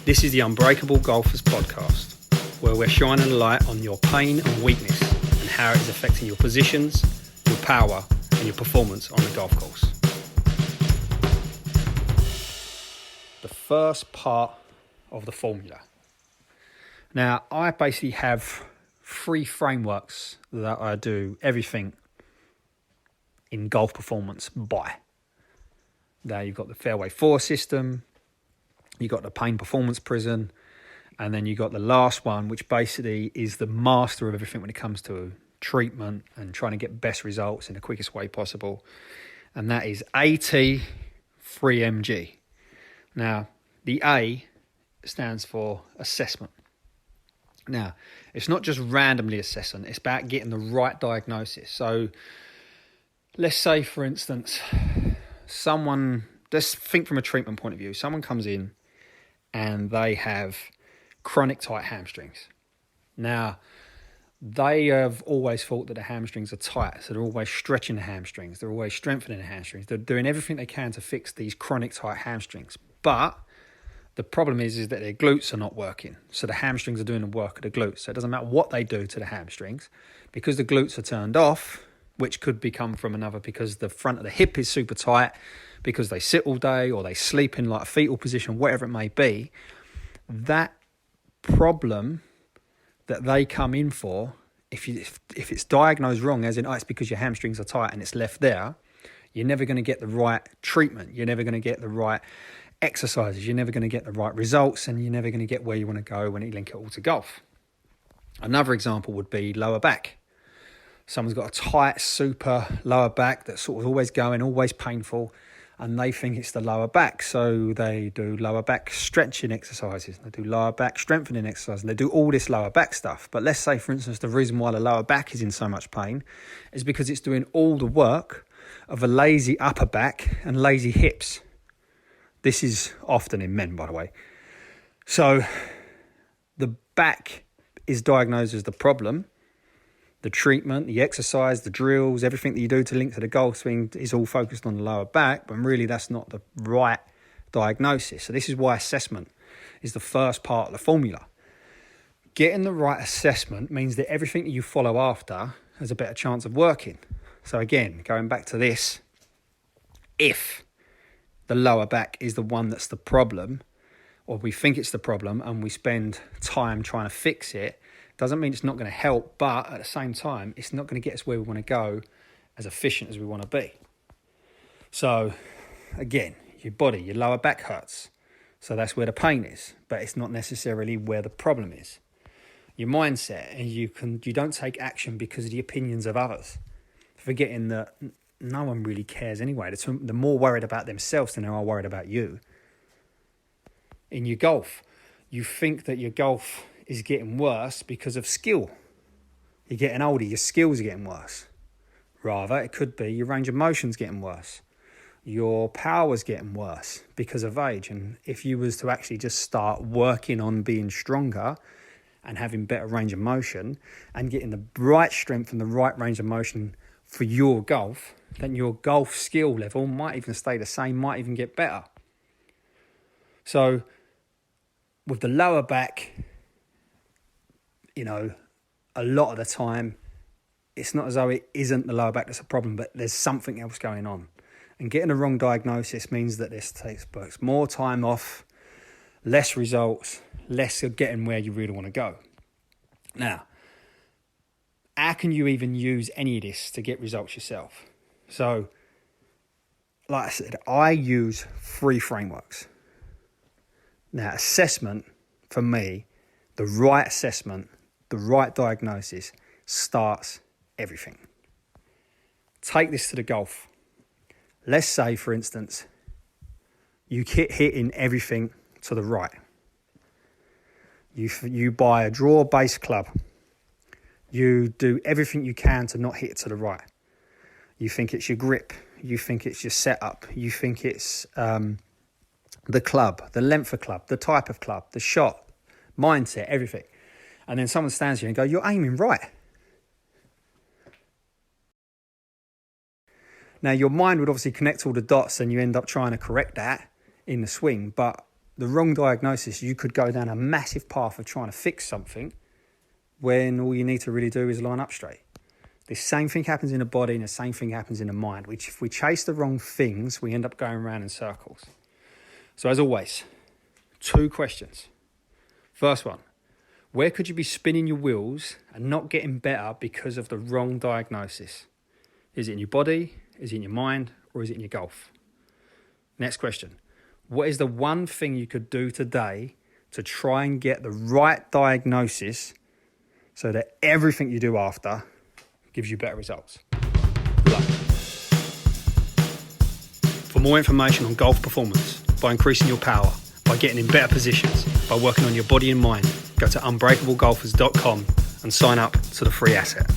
This is the Unbreakable Golfers podcast, where we're shining a light on your pain and weakness and how it is affecting your positions, your power, and your performance on the golf course. The first part of the formula. Now, I basically have 3 frameworks that I do everything in golf performance by. Now, you've got the Fairway 4 system, you've got the Pain Performance Prison, and then you've got the last one, which basically is the master of everything when it comes to treatment and trying to get best results in the quickest way possible. And that is AT3MG. Now, the A stands for assessment. Now, it's not just randomly assessing, it's about getting the right diagnosis. So, let's say, for instance, let's think from a treatment point of view. Someone comes in and they have chronic tight hamstrings. Now, they have always thought that the hamstrings are tight, so they're always stretching the hamstrings, they're always strengthening the hamstrings, they're doing everything they can to fix these chronic tight hamstrings. But the problem is that their glutes are not working, so the hamstrings are doing the work of the glutes. So it doesn't matter what they do to the hamstrings, because the glutes are turned off, which could become from because the front of the hip is super tight, because they sit all day or they sleep in like a fetal position, whatever it may be. That problem that they come in for, if it's diagnosed wrong, as in, it's because your hamstrings are tight and it's left there, you're never going to get the right treatment. You're never going to get the right exercises. You're never going to get the right results, and you're never going to get where you want to go when you link it all to golf. Another example would be lower back. Someone's got a tight, super lower back that's sort of always going, always painful, and they think it's the lower back. So they do lower back stretching exercises, they do lower back strengthening exercises, and they do all this lower back stuff. But let's say, for instance, the reason why the lower back is in so much pain is because it's doing all the work of a lazy upper back and lazy hips. This is often in men, by the way. So the back is diagnosed as the problem. The treatment, the exercise, the drills, everything that you do to link to the golf swing is all focused on the lower back, but really that's not the right diagnosis. So this is why assessment is the first part of the formula. Getting the right assessment means that everything that you follow after has a better chance of working. So again, going back to this, if the lower back is the one that's the problem, or we think it's the problem and we spend time trying to fix it, doesn't mean it's not going to help, but at the same time, it's not going to get us where we want to go as efficient as we want to be. So again, your body, your lower back hurts. So that's where the pain is, but it's not necessarily where the problem is. Your mindset, and you don't take action because of the opinions of others, forgetting that no one really cares anyway. They're more worried about themselves than they are worried about you. In your golf, you think that your golf is getting worse because of skill. You're getting older, your skills are getting worse. Rather, it could be your range of motion's getting worse. Your power's getting worse because of age. And if you was to actually just start working on being stronger and having better range of motion and getting the right strength and the right range of motion for your golf, then your golf skill level might even stay the same, might even get better. So with the lower back, a lot of the time, it's not as though it isn't the lower back that's a problem, but there's something else going on. And getting the wrong diagnosis means that this takes more time off, less results, less of getting where you really want to go. Now, how can you even use any of this to get results yourself? So, like I said, I use 3 frameworks. Now, assessment, for me, the right assessment, the right diagnosis starts everything. Take this to the golf. Let's say, for instance, you keep hitting everything to the right. You buy a draw base club. You do everything you can to not hit it to the right. You think it's your grip. You think it's your setup. You think it's the club, the length of club, the type of club, the shot, mindset, everything. And then someone stands here and goes, you're aiming right. Now, your mind would obviously connect all the dots and you end up trying to correct that in the swing. But the wrong diagnosis, you could go down a massive path of trying to fix something when all you need to really do is line up straight. The same thing happens in the body and the same thing happens in the mind, which if we chase the wrong things, we end up going around in circles. So as always, 2 questions. First one, where could you be spinning your wheels and not getting better because of the wrong diagnosis? Is it in your body, is it in your mind, or is it in your golf? Next question, what is the one thing you could do today to try and get the right diagnosis so that everything you do after gives you better results? Good luck. For more information on golf performance, by increasing your power, by getting in better positions, by working on your body and mind, go to unbreakablegolfers.com and sign up to the free asset.